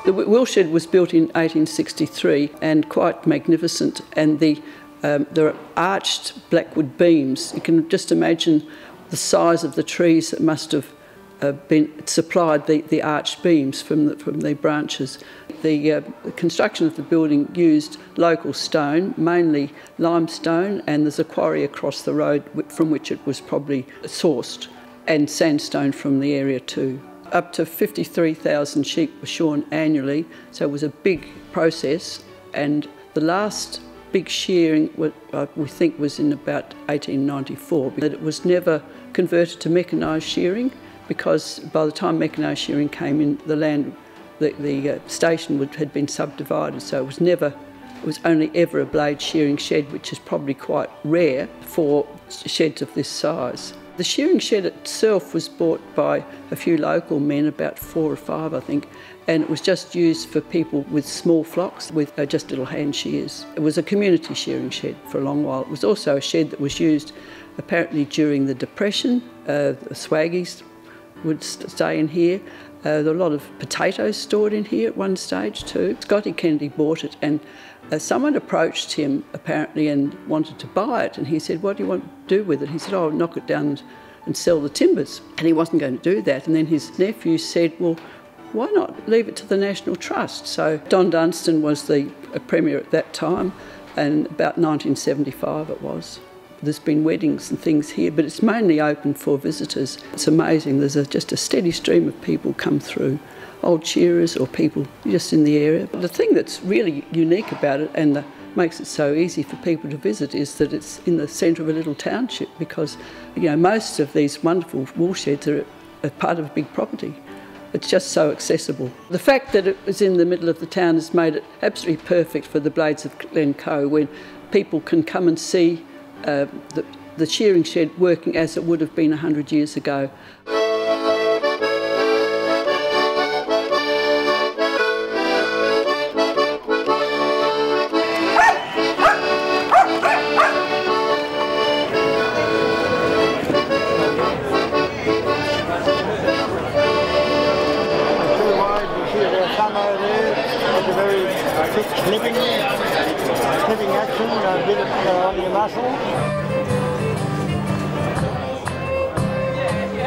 The Woolshed was built in 1863 and quite magnificent, and there are arched blackwood beams. You can just imagine the size of the trees that must have supplied the arched beams from the branches. The construction of the building used local stone, mainly limestone, and there's a quarry across the road from which it was probably sourced, and sandstone from the area too. Up to 53,000 sheep were shorn annually, so it was a big process, and the last big shearing we think was in about 1894, but it was never converted to mechanised shearing, because by the time mechanised shearing came in, the land, the station had been subdivided, so it was only ever a blade shearing shed, which is probably quite rare for sheds of this size. The shearing shed itself was bought by a few local men, about 4 or 5 I think, and it was just used for people with small flocks with just little hand shears. It was a community shearing shed for a long while. It was also a shed that was used apparently during the Depression. The swaggies would stay in here. There were a lot of potatoes stored in here at one stage too. Scotty Kennedy bought it, and someone approached him apparently and wanted to buy it, and he said, "What do you want to do with it?" He said, "Oh, knock it down and sell the timbers." And he wasn't going to do that, and then his nephew said, "Well, why not leave it to the National Trust?" So Don Dunstan was the Premier at that time, and about 1975 it was. There's been weddings and things here, but it's mainly open for visitors. It's amazing, there's just a steady stream of people come through, old shearers or people just in the area. The thing that's really unique about it and makes it so easy for people to visit is that it's in the centre of a little township, because most of these wonderful wool sheds are part of a big property. It's just so accessible. The fact that it was in the middle of the town has made it absolutely perfect for the blades of Glencoe, when people can come and see the shearing shed working as it would have been 100 years ago. Snipping action, a bit on your muscle.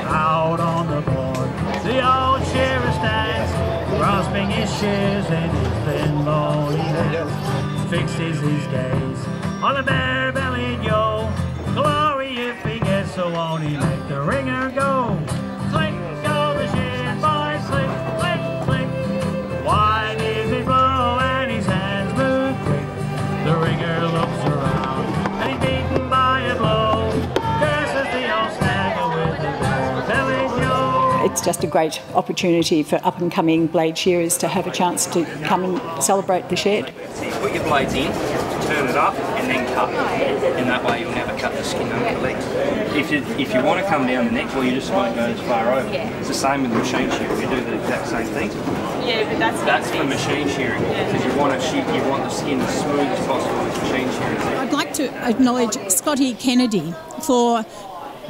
Out on the board, the old shearer stands, grasping his shears in his thin bony hands. Fixes his gaze on a bare-bellied yo. Glory if he gets, so won't he make the ringer go. Click, go the shear, boys, click, click, click. Wide is his blow and his hands move quick. The ringer looks around and he's beaten by a blow. Curses the old snagger with his bare-bellied yo. It's just a great opportunity for up-and-coming blade shearers to have a chance to come and celebrate the shed. So you put your blades in, turn it up and then cut. And that way you'll never cut the skin under the legs. If you want to come down the neck, well, you just won't go as far over. It's the same with the machine shearing. We do the exact same thing. Yeah, but that's for machine shearing, because you want the skin as smooth as possible with machine shearing. I'd like to acknowledge Scotty Kennedy for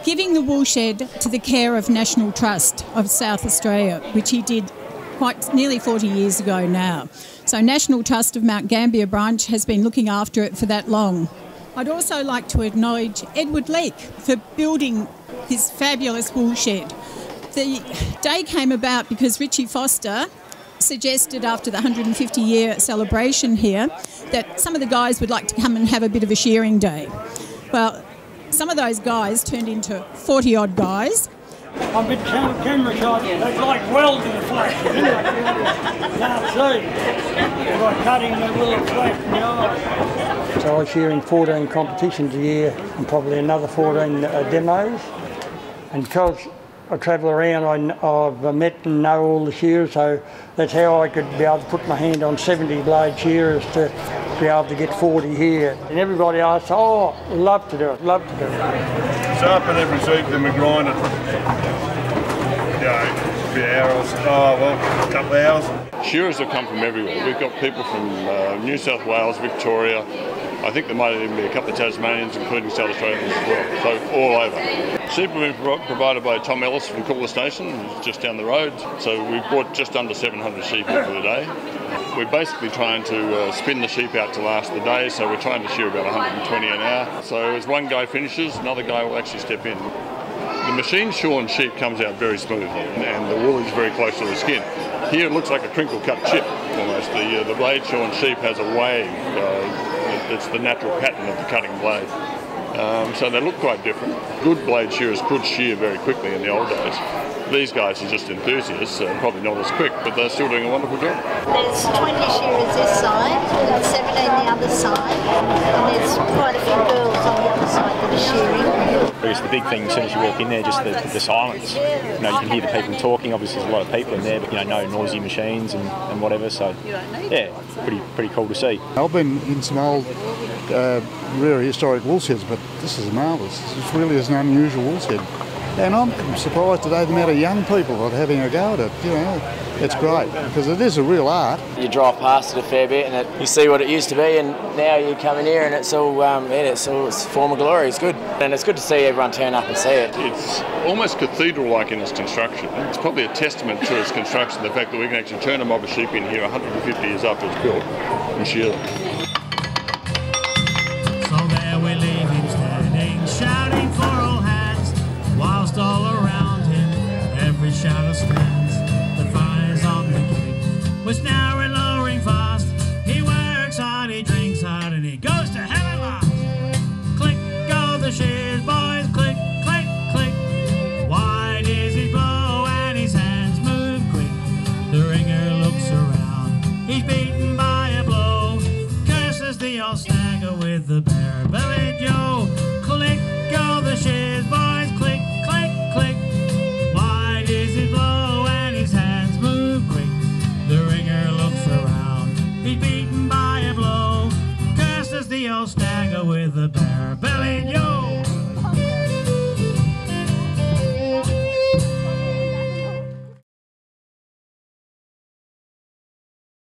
giving the Woolshed to the care of National Trust of South Australia, which he did quite nearly 40 years ago now. So National Trust of Mount Gambier branch has been looking after it for that long. I'd also like to acknowledge Edward Leake for building his fabulous woolshed. The day came about because Richie Foster suggested, after the 150-year celebration here, that some of the guys would like to come and have a bit of a shearing day. Well, some of those guys turned into 40-odd guys. I'm a bit camera shy. It's like weld in the flash, isn't it? Can't see. It's like cutting the little flash in the eye. So I was shearing 14 competitions a year and probably another 14 demos. And because I travel around, I've met and know all the shearers, so that's how I could be able to put my hand on 70 blade shearers to be able to get 40 here. And everybody asks, "Oh, love to do it, love to do it." Sharpen every sheep, then we grind it. A few hours, a couple of hours. Shearers have come from everywhere. We've got people from New South Wales, Victoria. I think there might even be a couple of Tasmanians, including South Australians as well, so all over. Sheep have been provided by Tom Ellis from Cooler Station, who's just down the road. So we've brought just under 700 sheep in for the day. We're basically trying to spin the sheep out to last the day, so we're trying to shear about 120 an hour. So as one guy finishes, another guy will actually step in. The machine-shorn sheep comes out very smooth, and the wool is very close to the skin. Here it looks like a crinkle-cut chip, almost. The blade-shorn sheep has a wave. It's the natural pattern of the cutting blade. So they look quite different. Good blade shearers could shear very quickly in the old days. These guys are just enthusiasts, probably not as quick, but they're still doing a wonderful job. There's 20 shearers this side, we've got 17 the other side, and there's quite a few girls on the other side that are shearing. I guess the big thing, as soon as you walk in there, just the silence. You know, you can hear the people talking. Obviously, there's a lot of people in there, but no noisy machines and whatever. So, yeah, pretty cool to see. I've been in some old, very historic woolsheds, but this is marvellous. This really is an unusual woolshed. And I'm surprised today the amount of young people that are having a go at it. It's great because it is a real art. You drive past it a fair bit and you see what it used to be, and now you come in here and it's all it's former glory. It's good, and it's good to see everyone turn up and see it. It's almost cathedral-like in its construction. It's probably a testament to its construction, the fact that we can actually turn a mob of sheep in here 150 years after it's built and shear them. So there we leave him standing, shouting for all hands, whilst all around him every shadow stands. The fire's on the gate, which now we're lowering fast. He works hard, he drinks hard, and he goes to hell at last. Click go the shears, boys, click, click, click. Wide is his blow and his hands move quick. The ringer looks around, he's beaten by a blow. Curses the old snagger with the bare-bellied Joe. Click go the shears, boys, click, click, click. Wide is his blow and his hands move quick. The ringer looks around, he's beaten by a blow. Curses the old snagger with the bare-bellied Joe.